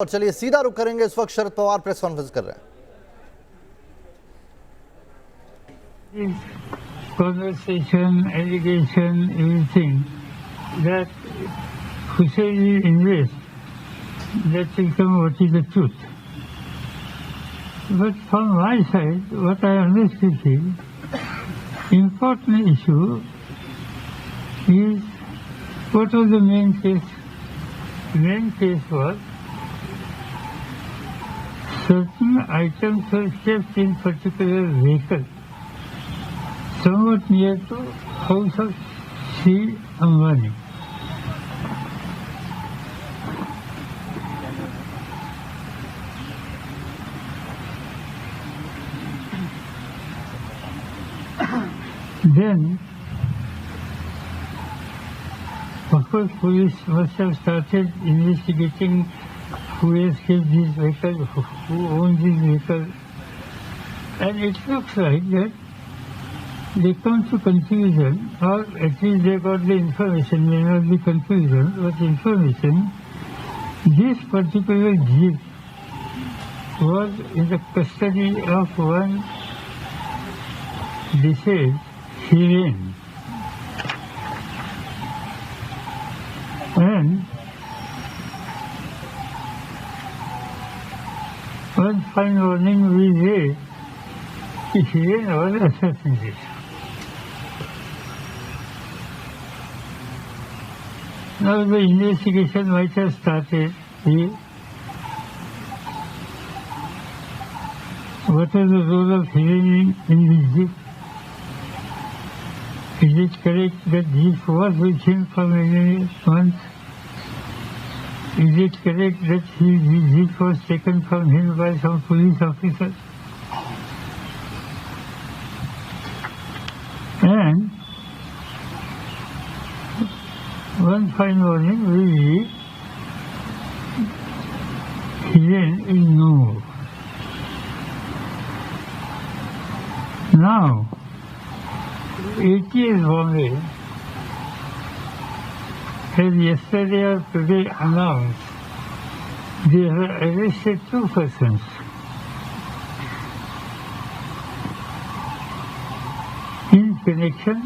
और चलिए सीधा रुख करेंगे। इस वक्त शरद पवार प्रेस कॉन्फ्रेंस कर रहे हैं। Conversation, allegation, everything that Hussein will invest, that will come what is the truth. But from my side, what I understood is, important issue is what was the main case. Main case was certain items were kept in particular vehicle, somewhat near to house of Sri Ambani. Then, of course, police must have started investigating who has kept this vehicle, who owns this vehicle, and it looks like that they come to conclusion, or at least they got the information, may not be conclusion, but information, this particular jeep was in the custody of one deceased Hiren. And one fine morning we read that Hiren was assassinated. Now the investigation might have started here. What is the role of Hiren in this jeep? Is it correct that jeep was with him for many months? Is it correct that his jeep was taken from him by some police officers? And one fine morning we read, Hiren is no more. Now, ATS Bombay has yesterday or today announced they have arrested two persons. In connection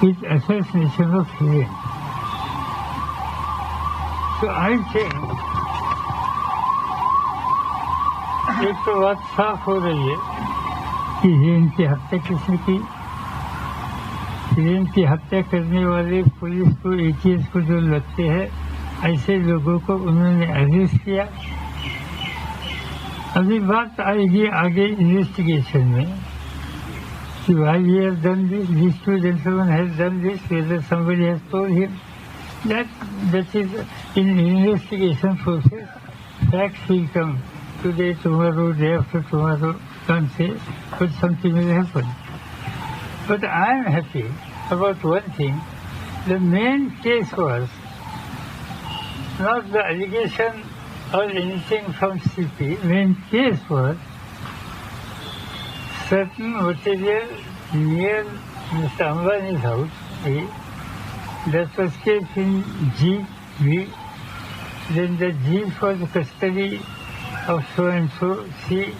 with assassination of Hiren. So I think एक तो बात साफ हो रही है कि हिरेन की हत्या किसने की। हिरेन की हत्या करने वाले पुलिस को, एटीएस को जो लगते हैं, ऐसे लोगों को उन्होंने अरेस्ट किया। अभी बात आएगी आगे इन्वेस्टिगेशन में कि why he has done this, these two gentlemen has done this, whether somebody has told him. That is in investigation process. Facts will come today, tomorrow, day after tomorrow, can't say, but something will happen. But I am happy about one thing. The main case was not the allegation or anything from CP. Main case was certain material near Mr. Ambani's house, that was kept in Jeep. Then the Jeep was the custody of so and so, C.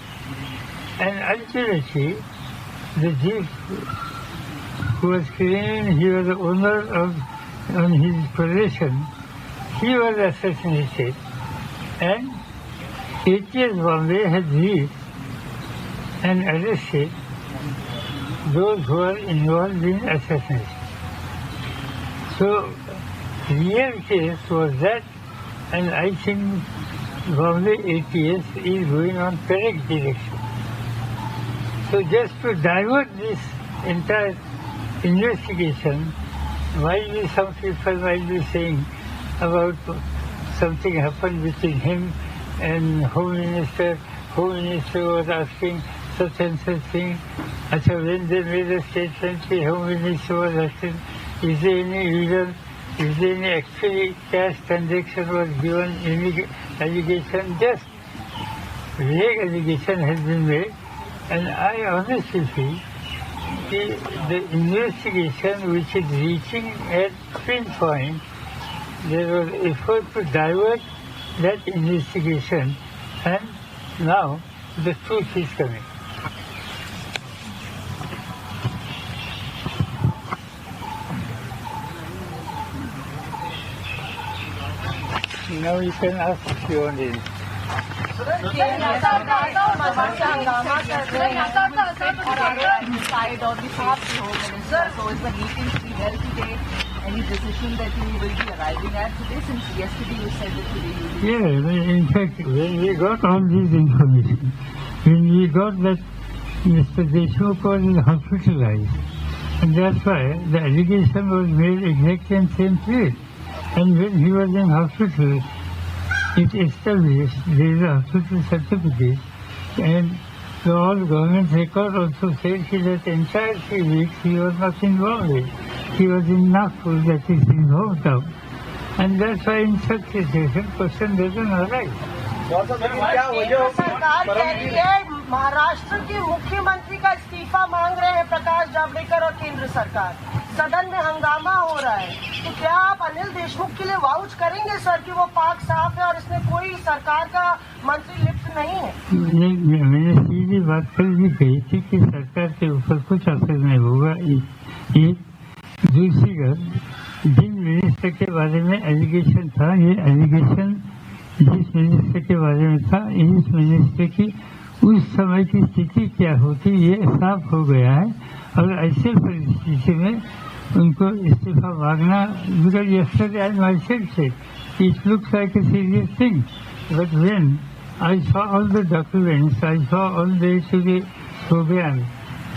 And ultimately, the Jeep who was claiming he was the owner of on his possession, he was assassinated. And ATS Bombay had reached and arrested those who were involved in assassination. So, real case was that, and I think Bombay ATS is going on correct direction. So just to divert this entire investigation, might be some people might be saying about something happened between him and Home Minister. Home Minister was asking such and such thing. Achha, when they made a statement, the Home Minister was asking, is there any reason, is there any actually cash transaction was given, any allegation? Just vague allegation has been made. And I honestly feel the investigation which is reaching at pinpoint, there was effort to divert that investigation, and now the truth is coming. Now you can ask if you want it. Side or the Home Minister. So is the meeting to be held today? Any decision that you will be arriving at today? Since yesterday you said that today you will. Yeah, in fact, when we got all this information, when we got that Mr. Deshmukh was hospitalized, and that's why the allegation was made exactly in the same place. And when he was in hospital, it established there is a hospital certificate, and the all government record also said that entire 3 weeks he was not in Bombay. He was in Nagpur, that is his hometown. And that's why in such situation, question doesn't arise. सरकार कह रही है महाराष्ट्र के मुख्यमंत्री का इस्तीफा मांग रहे हैं प्रकाश जावड़ेकर और केंद्र सरकार। सदन में हंगामा हो रहा है, तो क्या आप अनिल देशमुख के लिए वाउच करेंगे सर कि वो पाक साफ है और इसमें कोई सरकार का मंत्री लिप्त नहीं है? मैंने सीधी बात कल भी कही थी कि सरकार के ऊपर कुछ असर नहीं होगा। एक दूसरी बात, जिन मिनिस्टर के बारे में एलिगेशन था, ये एलिगेशन जिस मिनिस्टर के बारे में था, इस मिनिस्टर की उस समय की स्थिति क्या होती ये साफ हो गया है। और ऐसे परिस्थिति में उनको इस्तीफा मांगना, because yesterday I myself said it looks like a serious thing, but when I saw all the documents, I saw all the program,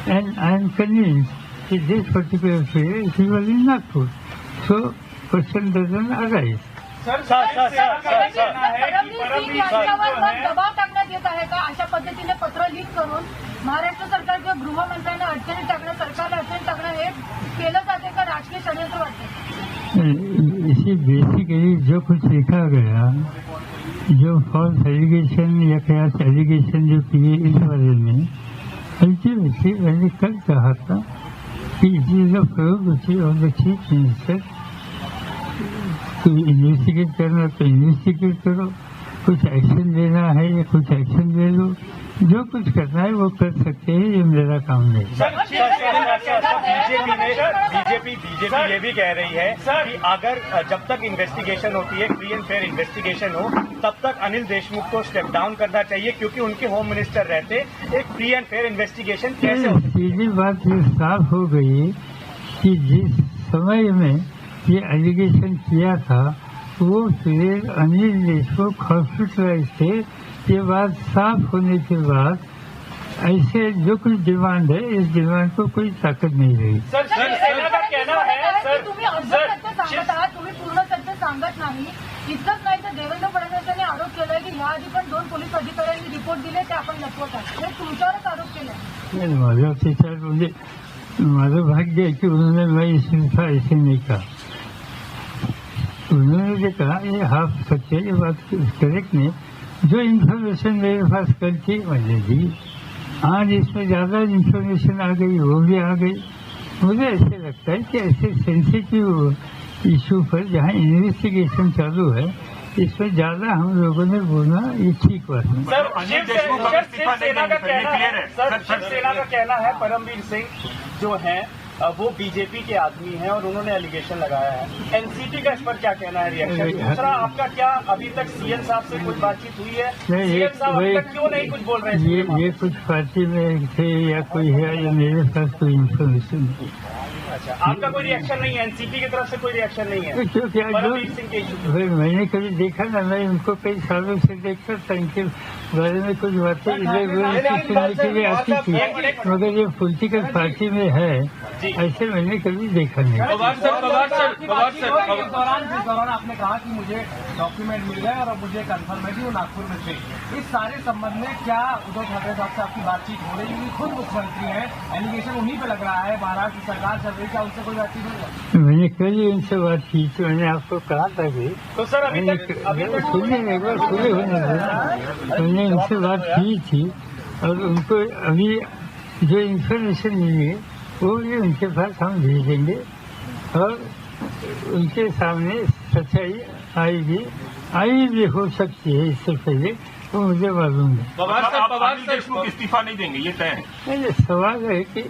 and I am convinced that this particular period he was in Nagpur, so question doesn't arise. दबाव टाकण्यात येत आहे का? अशा पद्धतीने पत्र leak करून महाराष्ट्र सरकार किंवा गृहमंत्र्यांना अडचणीत टाकणं, सरकारला अडचणीत टाकणं हे केलं जाते का? राजकीय षडयंत्र वाटते? इसी बेसिकली जो कुछ लिखा गया, जो फॉल्स एलिगेशन या क्यास एलिगेशन जो किए इस बारे में, अल्टीमेटली मैंने कल कहा था कि it is a prerogative of the chief minister. तो इन्वेस्टिगेट करना तो इन्वेस्टिगेट करो, कुछ एक्शन लेना है या कुछ एक्शन ले लो, जो कुछ करना है वो कर सकते हैं, ये मेरा काम नहीं। बीजेपी ये भी कह रही है कि अगर जब तक इन्वेस्टिगेशन होती है, फ्री एंड फेयर इन्वेस्टिगेशन हो, तब तक अनिल देशमुख को स्टेप डाउन करना चाहिए, क्योंकि उनके होम मिनिस्टर रहते एक फ्री एंड फेयर इन्वेस्टिगेशन कैसे हो? सीधी बात ये साफ हो गई कि जिस समय में ये एलिगेशन किया था वो फिर अनिल देशमुख हॉस्पिटलाइज थे। ये बात साफ होने के बाद ऐसे जो कुछ डिमांड है, इस डिमांड को कोई ताकत नहीं रही। तुम्ही अर्ध सत्य सांगत आहात, तुम्ही पूर्ण सत्य सांगत नाही। इतकंच नाही तर देवेंद्र फडणवीसांनी आरोप केलाय की याआधी पण 2 पोलीस अधिकाऱ्यांनी रिपोर्ट दिले, ते आपण लपवत आहात, हे तुमच्यावरच आरोप केले। माझ्या त्याच्यात म्हणजे माझं भाग्य है कि उन्होंने मैं इस्तीफा ऐसे नहीं कहा। उन्होंने जो कहा ये हाफ सत्य, ये बात करेक्ट नहीं। जो इन्फॉर्मेशन मेरे पास कल थी मैंने दी, आज इसमें ज़्यादा इन्फॉर्मेशन आ गई, वो भी आ गई। मुझे ऐसे लगता है कि ऐसे सेंसिटिव इशू पर जहाँ इन्वेस्टिगेशन चालू है, इसमें ज़्यादा हम लोगों ने बोलना ये ठीक बात नहीं। शिवसेना का कहना है परमवीर सिंह जो है वो बीजेपी के आदमी हैं और उन्होंने एलिगेशन लगाया है। एनसीटी का इस पर क्या कहना है, रिएक्शन? दूसरा, आपका क्या अभी तक सीएम साहब से कोई बातचीत हुई है? सीएम साहब अभी तक क्यों नहीं कुछ बोल रहे हैं? ये कुछ पार्टी में थे या कोई है, या मेरे पास कोई इन्फॉर्मेशन नहीं। अच्छा, आपका कोई रिएक्शन नहीं है? एनसीपी की तरफ से कोई रिएक्शन नहीं है? परमवीर सिंह के इशू मैंने कभी देखा ना, मैं उनको कई सालों से देखता था, इनके बारे में कुछ बातें इधर सुनने के लिए आती थी, मगर ये पॉलिटिकल पार्टी में है ऐसे मैंने कभी देखा नहीं। जिस दौरान आपने कहा कि मुझे डॉक्यूमेंट मिल गए और अब मुझे कंफर्म है कि वो नागपुर में थे, इस सारे संबंध में क्या उद्धव ठाकरे साहब से आपकी बातचीत हो रही है? खुद मुख्यमंत्री है, एलिगेशन उन्हीं पे लग रहा है, महाराष्ट्र सरकार चल रही, क्या उनसे कोई बातचीत हो रही है? मैंने कल ही उनसे बात की थी, मैंने आपको कहा था कि तो सर अभी तक सुनिए एक बार पूरे होने देना। मैंने उनसे बात की थी और उनको अभी जो इन्फॉर्मेशन मिली है वो भी उनके पास हम भेजेंगे और उनके सामने सच्चाई आएगी आई भी हो सकती है इससे पहले, वो मुझे मालूम है। अनिल देशमुख इस्तीफा नहीं देंगे, ये तय है। नहीं, सवाल है कि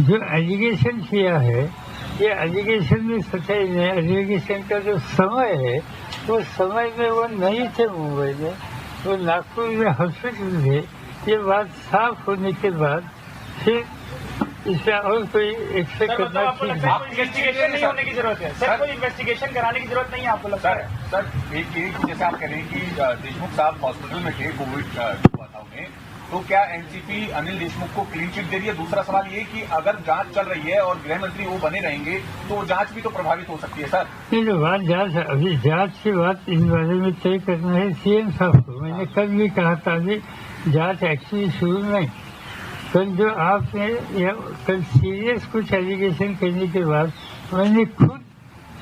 जो एलिगेशन किया है, ये एलिगेशन में सच्चाई नहीं। एलिगेशन का जो समय है, वो समय में वो नहीं थे मुंबई में, वो नागपुर में हॉस्पिटल थे। ये बात साफ होने के बाद फिर इसमें और कोई एक्सपेक्ट करना ठीक नहीं। इन्वेस्टिगेशन नहीं होने की जरूरत है सर, कोई इन्वेस्टिगेशन कराने की जरूरत नहीं है आपको लगता है? सर एक जैसे आप कह रहे हैं कि देशमुख साहब हॉस्पिटल में थे, कोविड हुआ था उन्हें, तो क्या एनसीपी अनिल देशमुख को क्लीन चिट दे रही है? दूसरा सवाल ये कि अगर जांच चल रही है और गृह मंत्री वो बने रहेंगे तो जांच भी तो प्रभावित हो सकती है सर। नहीं तो बात जांच, अभी जांच की बात इस बारे में तय करना है सीएम साहब को। मैंने कल भी कहा था अभी जांच एक्चुअली शुरू नहीं। कल जो आपने या कल सीरियस कुछ एलिगेशन करने के बाद मैंने खुद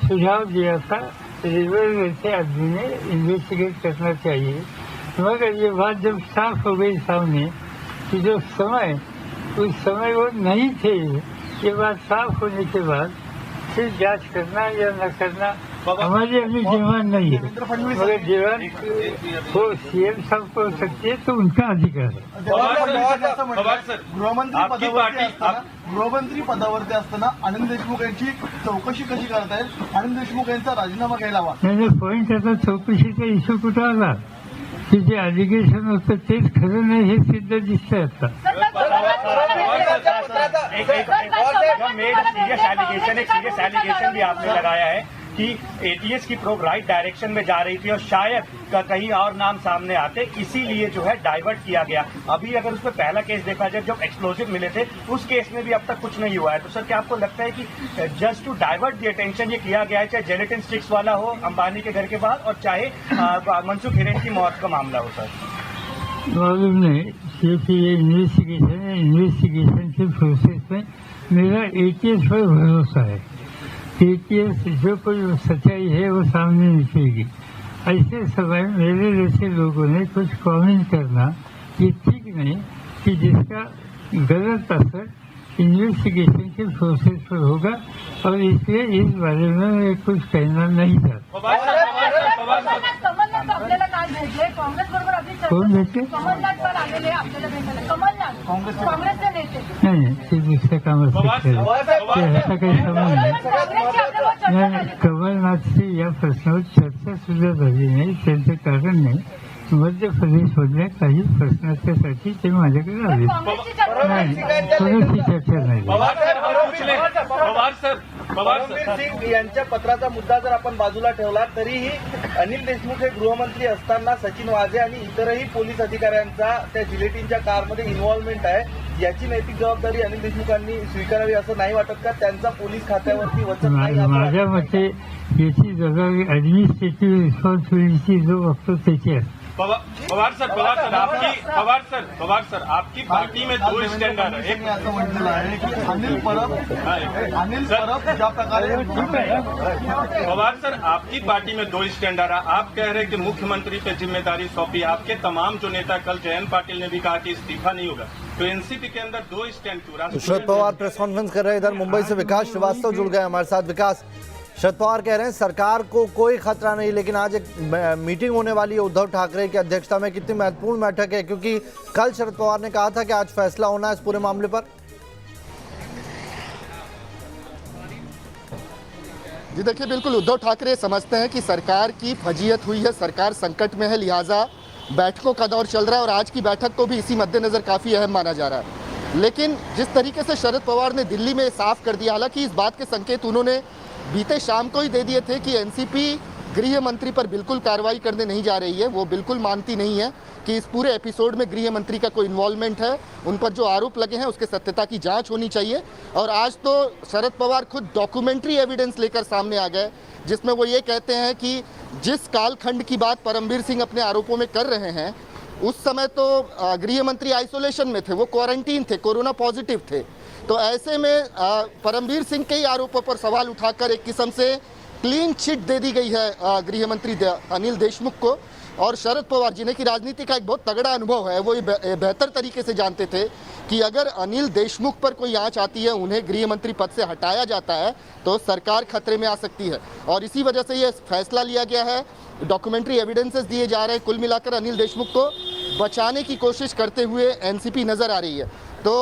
सुझाव दिया था रिवर वैसे आदमी ने इन्वेस्टिगेट करना चाहिए, मगर ये बात जब साफ हो गई सामने कि जो समय उस समय वो नहीं थे, ये बात साफ होने के बाद फिर जांच करना या न करना हमारी अभी डिमांड नहीं है, मगर डिमांड वो सीएम साहब को हो सकती है तो उनका अधिकार है। गृहमंत्री पदावरती असताना अनिल देशमुख यांची चौकशी कशी करतायत? अनिल देशमुख यांचा राजीनामा घ्यायला हवा। नाही पॉईंट आता चौकशीचा इश्यू कुठं आला की जे एलिगेशन होतं तेच खरं नाही हे सिद्ध दिसतंय आता। एक सीरियस एलिगेशन भी आपने लगाया है कि एटीएस की प्रोब राइट डायरेक्शन में जा रही थी और शायद कहीं और नाम सामने आते, इसीलिए जो है डाइवर्ट किया गया। अभी अगर उसमें पहला केस देखा जाए जब एक्सप्लोजिव मिले थे, उस केस में भी अब तक कुछ नहीं हुआ है। तो सर क्या आपको लगता है कि just to divert the attention ये किया गया है, चाहे जेलेटिन स्टिक्स वाला हो अंबानी के घर के बाहर और चाहे मनसुख हिरेन की मौत का मामला हो? सर मालूम नहीं, सिर्फ ये इन्वेस्टिगेशन है। इन्वेस्टिगेशन के प्रोसेस में मेरा एटीएस पर भरोसा है। एटीएस जो कोई सच्चाई है वो सामने निकलेगी। ऐसे समय मेरे जैसे लोगों ने कुछ कमेंट करना ये ठीक नहीं कि जिसका गलत असर इन्वेस्टिगेशन के प्रोसेस पर होगा, और इसलिए इस बारे में मैं कुछ कहना नहीं चाहता। कमलनाथ आपल्याला काल भेटले, काँग्रेस बरोबर अभी कोण भेटले? कमलनाथ काल आलेले आपल्याला भेटायला, कमलनाथ काँग्रेसचे नेते। नहीं ते दुसऱ्या कामाचं ह्याचा काही संबंध नाही। कमलनाथची या प्रश्नावर चर्चा सुद्धा झाली नाही, त्यांचं कारण नाही। मध्य प्रदेशमधल्या काही प्रश्नाच्यासाठी ते माझ्याकडे आले नाही, कोणाची चर्चा नाही। परमबीर सिंग यांच्या पत्राचा मुद्दा जर आपण बाजूला ठेवला तरीही अनिल देशमुख हे गृहमंत्री असताना सचिन वाझे आणि इतरही पोलीस अधिकाऱ्यांचा त्या जिलेटिनच्या कारमध्ये इन्व्हॉल्वमेंट आहे, याची नैतिक जबाबदारी अनिल देशमुखांनी स्वीकारावी असं नाही वाटत का? त्यांचा पोलीस खात्यावरती वचन नाही? माझ्या मते याची जबाबदारी ऍडमिनिस्ट्रेटिव्ह रिस्पॉन्सिबिलिटी जो बघतो त्याची आहे। पवार सर आपकी पार्टी में दो स्टैंडर्ड है। एक असं म्हटलेलं आहे की अनिल परब ज्या प्रकारे पवार सर आपकी पार्टी में दो स्टैंडर्ड है। आप कह रहे हैं कि मुख्यमंत्री पे जिम्मेदारी सौंपी, आपके तमाम जो नेता, कल जयंत पाटिल ने भी कहा कि इस्तीफा नहीं होगा, तो एनसीपी के अंदर दो स्टैंड क्यों? शरद पवार प्रेस कॉन्फ्रेंस कर रहे हैं। इधर मुंबई से विकास श्रीवास्तव जुड़ गए हमारे साथ। विकास, शरद पवार कह रहे हैं सरकार को कोई खतरा नहीं, लेकिन आज एक मीटिंग होने वाली है उद्धव ठाकरे की अध्यक्षता में। कितनी महत्वपूर्ण बैठक है, क्योंकि कल शरद पवार ने कहा था कि आज फैसला होना है इस पूरे मामले पर। जी देखिए, बिल्कुल उद्धव ठाकरे समझते हैं कि सरकार की फजीयत हुई है, सरकार संकट में है, लिहाजा बैठकों का दौर चल रहा है और आज की बैठक को भी इसी मद्देनजर काफ़ी अहम माना जा रहा है। लेकिन जिस तरीके से शरद पवार ने दिल्ली में साफ कर दिया, हालांकि इस बात के संकेत उन्होंने बीते शाम को ही दे दिए थे कि एनसीपी गृह मंत्री पर बिल्कुल कार्रवाई करने नहीं जा रही है, वो बिल्कुल मानती नहीं है कि इस पूरे एपिसोड में गृह मंत्री का कोई इन्वॉल्वमेंट है, उन पर जो आरोप लगे हैं उसके सत्यता की जांच होनी चाहिए। और आज तो शरद पवार खुद डॉक्यूमेंट्री एविडेंस लेकर सामने आ गए, जिसमें वो ये कहते हैं कि जिस कालखंड की बात परमबीर सिंह अपने आरोपों में कर रहे हैं, उस समय तो गृह मंत्री आइसोलेशन में थे, वो क्वारंटीन थे, कोरोना पॉजिटिव थे। तो ऐसे में परमबीर सिंह के ही आरोपों पर सवाल उठाकर एक किस्म से क्लीन चिट दे दी गई है गृह मंत्री अनिल देशमुख को। और शरद पवार जिन्हें की राजनीति का एक बहुत तगड़ा अनुभव है, वो ये बेहतर तरीके से जानते थे कि अगर अनिल देशमुख पर कोई आंच आती है, उन्हें गृह मंत्री पद से हटाया जाता है, तो सरकार खतरे में आ सकती है। और इसी वजह से ये फैसला लिया गया है। डॉक्यूमेंट्री एविडेंसेस दिए जा रहे हैं। कुल मिलाकर अनिल देशमुख को बचाने की कोशिश करते हुए एनसीपी नजर आ रही है। तो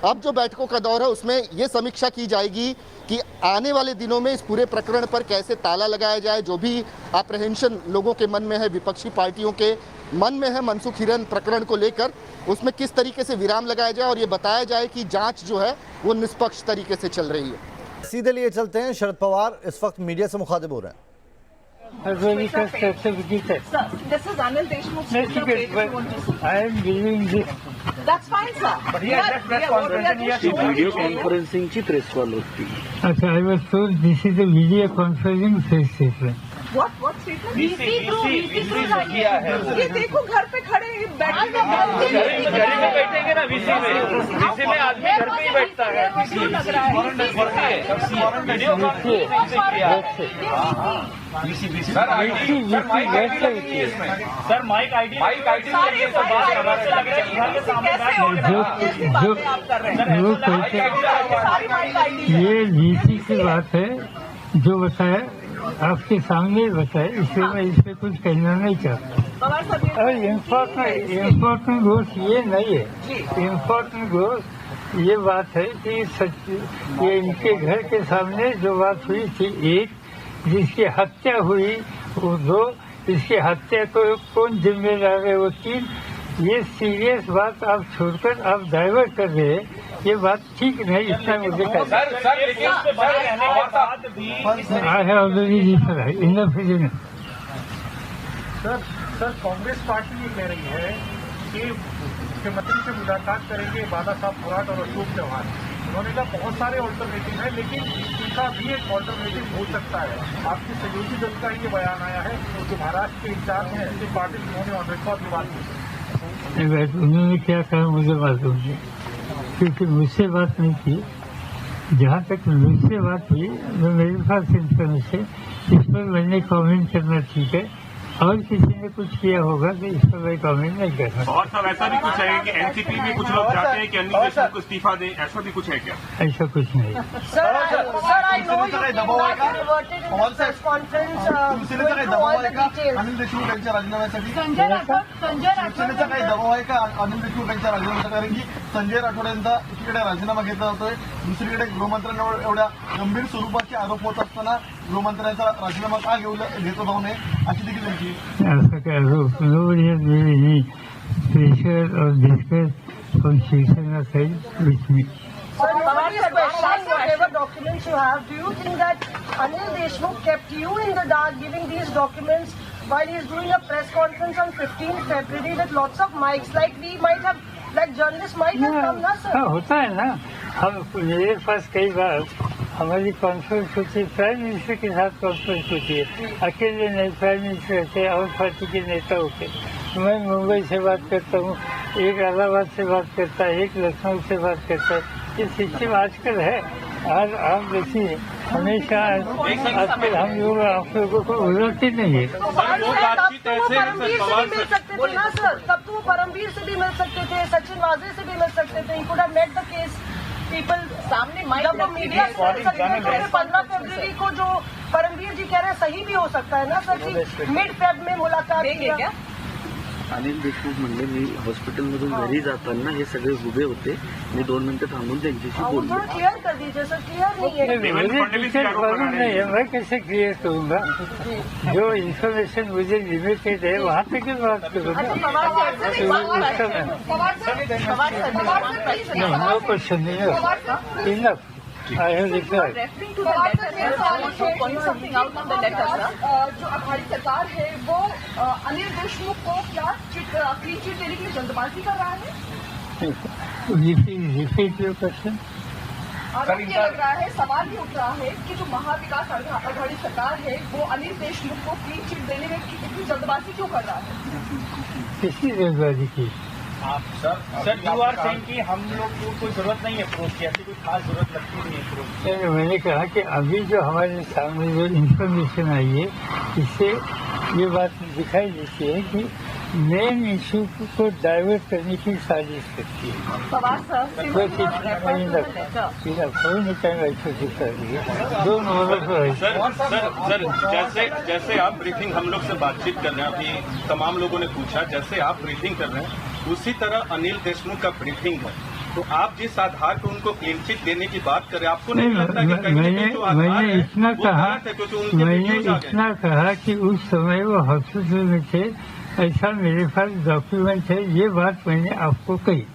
अब जो बैठकों का दौर है उसमें ये समीक्षा की जाएगी कि आने वाले दिनों में इस पूरे प्रकरण पर कैसे ताला लगाया जाए। जो भी अप्रहेंशन लोगों के मन में है, विपक्षी पार्टियों के मन में है मनसुख हिरेन प्रकरण को लेकर, उसमें किस तरीके से विराम लगाया जाए और ये बताया जाए कि जांच जो है वो निष्पक्ष तरीके से चल रही है। सीधे लिए चलते हैं। शरद पवार इस वक्त मीडिया से मुखातिब हो रहे हैं। Sir, this is Anil Deshmukh's page if you want to see. I am giving this. That's fine, sir. But he has just press conference. Video conferencing ची प्रेस कॉल होती. अच्छा, I was told this is a video conferencing press statement. What statement? VC किया है. ये देखो घर पे खड़े बैठे घर में बैठेंगे ना VC में आदमी घर पे ही बैठता है. वीडियो सर माइक आईडी ये VC की बात है जो बताया आपके सामने ही बताया, इसलिए मैं इस पे कुछ कहना नहीं चाहता। और इम्पोर्टेंट ग्रोथ ये नहीं है। इम्पोर्टेंट ग्रोथ ये बात है कि ये इनके घर के सामने जो बात हुई थी, एक जिसकी हत्या हुई वो 2, इसकी हत्या को कौन जिम्मेदार है वो 3। ये सीरियस बात आप छोड़कर आप डाइवर्ट कर रहे हैं, ये बात ठीक नहीं। इतना मुझे I have already decided enough is enough. Sir Congress party ये कह रही है कि मुख्यमंत्री से मुलाकात करेंगे बाला साहब फुराट और अशोक चौहान। उन्होंने कहा बहुत सारे ऑल्टरनेटिव है, लेकिन इनका भी एक ऑल्टरनेटिव हो सकता है। आपके सहयोगी दल का ये बयान आया है, जो महाराष्ट्र के इंचार्ज हैं एनसी पाटिल, उन्होंने ऑन रिकॉर्ड की बात की। उन्होंने क्या कहा मुझे मालूम नहीं, क्योंकि मुझसे बात नहीं की। जहाँ तक मुझसे बात हुई मैं मेरे पास इन्फॉर्मेशन, इस पर मैंने कमेंट करना ठीक है। और किसी ने कुछ किया होगा तो इस पर मैं कमेंट नहीं कर सकता। और सब ऐसा भी कुछ है कि एनसीपी में कुछ लोग चाहते हैं कि अनिल देशमुख को इस्तीफा दें, ऐसा भी कुछ है क्या? ऐसा कुछ नहीं। Sir, I know you did not reverted in the press conference to all the details. Anil Deshmukh यांच्या राजीनाम्यासाठी संजय शिवसेनेचा काही दबाव आहे का अनिल देशमुख यांच्या राजीनाम्याचा? कारण की संजय राठोड यांचा एकीकडे राजीनामा घेतला जातोय, दुसरीकडे गृहमंत्र्यांवर एवढ्या गंभीर स्वरूपाचे आरोप होत असताना गृहमंत्र्यांचा राजीनामा का घेतला जाऊ नये अशी देखील त्यांची ऐसा क्या आरोप? nobody has made any pressure or discuss on Shivsena side with me. Sir, nobody is questioning whatever documents you have. Do you think that Anil Deshmukh kept you in the dark giving these documents while he is doing a press conference on 15th February with lots of mics, like we might have, like journalists might have come, na sir? हाँ, होता है ना। हम मेरे पास कई बार हमारी conference होती है, प्राइम मिनिस्टर के साथ कॉन्फ्रेंस होती है, अकेले नहीं, प्राइम मिनिस्टर रहते हैं और पार्टी के नेता होते हैं। मैं मुंबई से बात करता हूँ, एक इलाहाबाद से बात करता है, एक लखनऊ से बात करता है। ये सिस्टम आजकल है। आज आप देखिए हमेशा आजकल हम लोग आप लोगों को उड़ती नहीं है। तब तो वो परमवीर से भी मिल सकते थे ना सर, तब तो वो परमवीर से भी मिल सकते थे, सचिन वाजे से भी मिल सकते थे। Could have met the case people सामने जब मीडिया से मिल सकते थे। 15 फरवरी को जो परमवीर जी कह रहे हैं सही भी हो सकता है ना सर, कि मिड फेब में मुलाकात की क्या? अनिल देशमुख म्हणले मी हॉस्पिटलमधून घरी जाताना हे सगळे उभे होते, मी 2 मिनिटं थांबून त्यांच्याशी बोललो। थोड़ा क्लियर कर दीजिए सर, क्लियर नहीं है। मालूम नहीं है, मैं कैसे क्लियर करूँगा? जो इन्फॉर्मेशन मुझे लिमिटेड है वहाँ पे क्यों बात करूँगा? नो क्वेश्चन नहीं, enough. I have replied. Referring to the letter, sir, also pointing something out on the letter, sir. जो हमारी सरकार है वो अनिल देशमुख को क्या क्लीन चिट देने के लिए जल्दबाजी कर रहा है? Repeat your question. आरोप ये लग रहा है, सवाल ये उठ रहा है कि जो महाविकास आघाड़ी सरकार है वो अनिल देशमुख को क्लीन चिट देने में इतनी जल्दबाजी क्यों कर रहा है? किसकी जल्दबाजी की? सर यू आर सेइंग कि हम लोग को कोई जरूरत नहीं है प्रूफ की, ऐसी कोई खास जरूरत लगती नहीं है प्रूफ की। मैंने कहा कि अभी जो हमारे सामने जो इन्फॉर्मेशन आई है इससे ये बात दिखाई देती है कि मेन इशू को डाइवर्ट करने की साजिश करती है। पवार सर, कोई नहीं कहेंगे ऐसे कर रही है दोनों। सर जैसे आप ब्रीफिंग हम लोग से बातचीत कर रहे हैं, अभी तमाम लोगों ने पूछा, जैसे आप ब्रीफिंग कर रहे हैं उसी तरह अनिल देशमुख का ब्रीफिंग है, तो आप जिस आधार पर उनको क्लीन चिट देने की बात कर रहे हैं, आपको नहीं लगता कि कहीं ना कहीं जो आधार है इतना वो कहा, गलत है, क्योंकि उनके मैंने व्यूज आ गए। इतना कहा कि उस समय वो हॉस्पिटल में थे, ऐसा मेरे पास डॉक्यूमेंट है, ये बात मैंने आपको कही।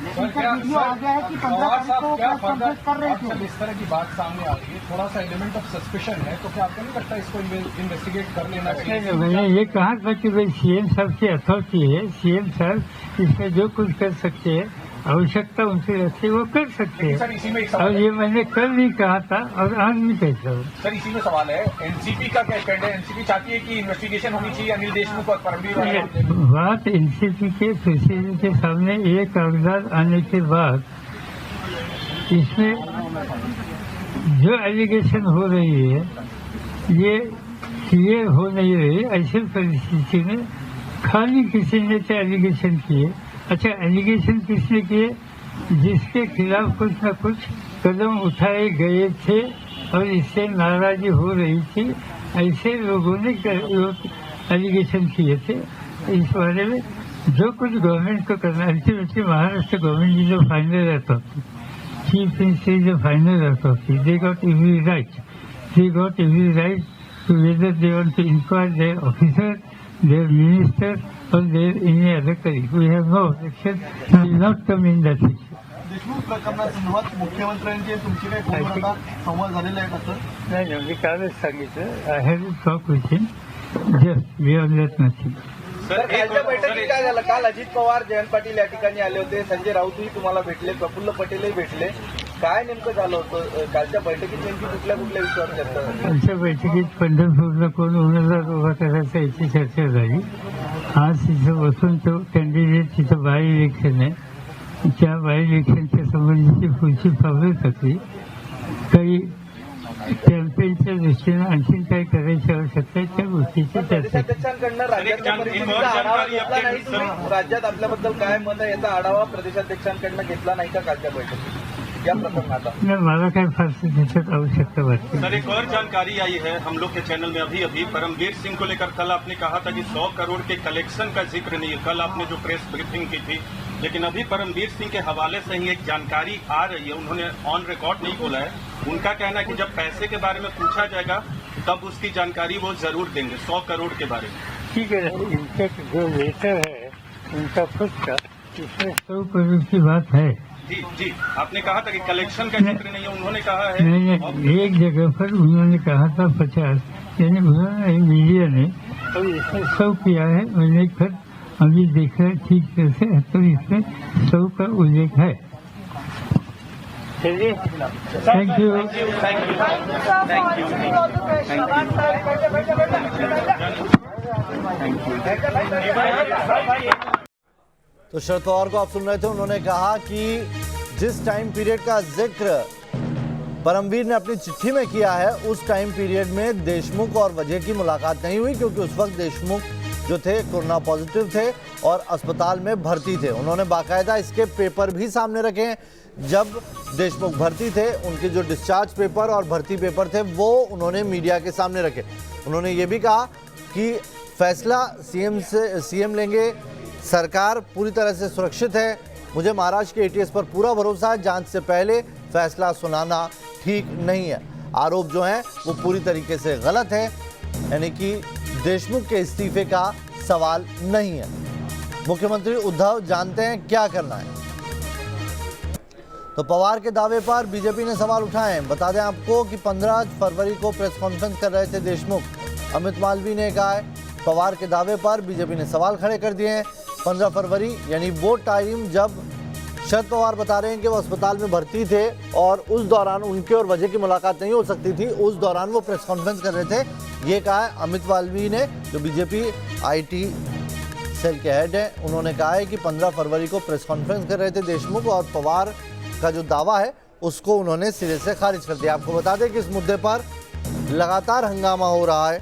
वीडियो आ गया है कि 15 तारीख को प्रेस कॉन्फ्रेंस कर रहे थे। इस तरह की बात सामने आ रही है, थोड़ा सा एलिमेंट ऑफ सस्पिशन है, तो क्या आपको नहीं लगता इसको इन्वेस्टिगेट कर लेना चाहिए? मैंने ये कहा था कि भाई सीएम साहब की अथॉरिटी है, सीएम साहब इसमें जो कुछ कर सकते हैं, आवश्यकता उनसे रहती है वो कर सकते हैं। सर इसी में एक और सवाल ये मैंने कल भी कहा था और आज भी कहता हूँ। सर इसी में सवाल है, एनसीपी का क्या स्टैंड है? एनसीपी चाहती है कि इन्वेस्टिगेशन होनी चाहिए अनिल देशमुख और परमवीर वाले मामले में। बात एनसीपी के प्रेसिडेंट के सामने ये कागजात आने के बाद इसमें जो एलिगेशन हो रही है ये क्लियर हो नहीं रही। ऐसी परिस्थिति में खाली किसी ने तो एलिगेशन किए। अच्छा, एलिगेशन किसने किए? जिसके खिलाफ कुछ न कुछ कदम उठाए गए थे और इससे नाराजगी हो रही थी, ऐसे लोगों ने एलिगेशन किए थे। इस बारे में जो कुछ गवर्नमेंट को करना, अल्टीमेटली महाराष्ट्र गवर्नमेंट की जो फाइनल अथॉरिटी, चीफ मिनिस्टर जो final authority, they got every right to whether they want to enquire their officer, their minister or their any other colleague. We have no objection. We will not come in that issue. Deshmukh प्रकरणासंदर्भात मुख्यमंत्र्यांचे तुमची काही फोनवर आता संवाद झालेला आहे का सर? नाही, मी कालच सांगितलं. I have talked with him. Just we have let nothing. Sir कालच्या बैठकीत काय झालं? काल अजित पवार, जयंत पाटील या ठिकाणी आले होते, संजय राऊतही तुम्हाला भेटले, प्रफुल्ल पटेलही भेटले. काय नेमकं झालं होतं कालच्या बैठकीत? नेमकी कुठल्या विषयावर चर्चा झाली? आमच्या बैठकीत पंढरपूरला कोण उमेदवार उभा करायचा याची चर्चा झाली. आज तिथं बसून तो कॅन्डिडेट, तिथं बाय इलेक्शन आहे, त्या बाय इलेक्शनच्या संबंधीची पुढची पावलं टाकली. काही कॅम्पेनच्या दृष्टीनं आणखी काय करायची आवश्यकता आहे त्या गोष्टीची चर्चा. प्रदेशाध्यक्षांकडनं राज्यातल्या परिस्थितीचा आढावा घेतला नाही तुम्ही? राज्यात आपल्याबद्दल काय मत आहे याचा आढावा प्रदेशाध्यक्षांकडनं घेतला नाही का कालच्या बैठकीत या प्रकरणाचा? मला काय फारशी त्याच्यात आवश्यकता वाटते. सर एक और जानकारी आई है हम लोग के चैनल में अभी परमवीर सिंह को लेकर कल आपने कहा था कि 100 करोड़ के कलेक्शन का जिक्र नहीं है, कल आपने जो प्रेस ब्रीफिंग की थी, लेकिन अभी परमवीर सिंह के हवाले से ही एक जानकारी आ रही है, उन्होंने ऑन रिकॉर्ड नहीं बोला है। उनका कहना है कि जब पैसे के बारे में पूछा जाएगा तब उसकी जानकारी वो जरूर देंगे 100 करोड़ के बारे में। ठीक है, इनका जो लेटर है उनका खुद का, इसमें 100 करोड़ की बात है। जी आपने कहा था कि कलेक्शन का जिक्र नहीं है, उन्होंने कहा है नहीं, एक जगह पर उन्होंने कहा था 50, यानी उन्होंने मीडिया ने तो इसमें 100 किया है। मैंने फिर अभी देखा ठीक तरह से, तो इसमें 100 का उल्लेख है। चलिए, थैंक यू। तो शरद पवार को आप सुन रहे थे, उन्होंने कहा कि जिस टाइम पीरियड का जिक्र परमवीर ने अपनी चिट्ठी में किया है उस टाइम पीरियड में देशमुख और वजह की मुलाकात नहीं हुई, क्योंकि उस वक्त देशमुख जो थे कोरोना पॉजिटिव थे और अस्पताल में भर्ती थे। उन्होंने बाकायदा इसके पेपर भी सामने रखे हैं। जब देशमुख भर्ती थे उनके जो डिस्चार्ज पेपर और भर्ती पेपर थे वो उन्होंने मीडिया के सामने रखे। उन्होंने ये भी कहा कि फैसला सीएम लेंगे, सरकार पूरी तरह से सुरक्षित है, मुझे महाराष्ट्र के एटीएस पर पूरा भरोसा है, जांच से पहले फैसला सुनाना ठीक नहीं है। आरोप जो हैं वो पूरी तरीके से गलत है, यानी कि देशमुख के इस्तीफे का सवाल नहीं है। मुख्यमंत्री उद्धव जानते हैं क्या करना है। तो पवार के दावे पर बीजेपी ने सवाल उठाए हैं। बता दें आपको कि 15 फरवरी को प्रेस कॉन्फ्रेंस कर रहे थे देशमुख। अमित मालवीय ने कहा है पवार के दावे पर बीजेपी ने सवाल खड़े कर दिए हैं। 15 फरवरी यानी वो टाइम जब शरद पवार बता रहे हैं कि वो अस्पताल में भर्ती थे और उस दौरान उनके और वजह की मुलाकात नहीं हो सकती थी, उस दौरान वो प्रेस कॉन्फ्रेंस कर रहे थे। ये कहा है अमित मालवीय ने, जो बीजेपी आईटी सेल के हेड हैं। उन्होंने कहा है कि 15 फरवरी को प्रेस कॉन्फ्रेंस कर रहे थे देशमुख और पवार का जो दावा है उसको उन्होंने सिरे से खारिज कर दिया। आपको बता दें कि इस मुद्दे पर लगातार हंगामा हो रहा है।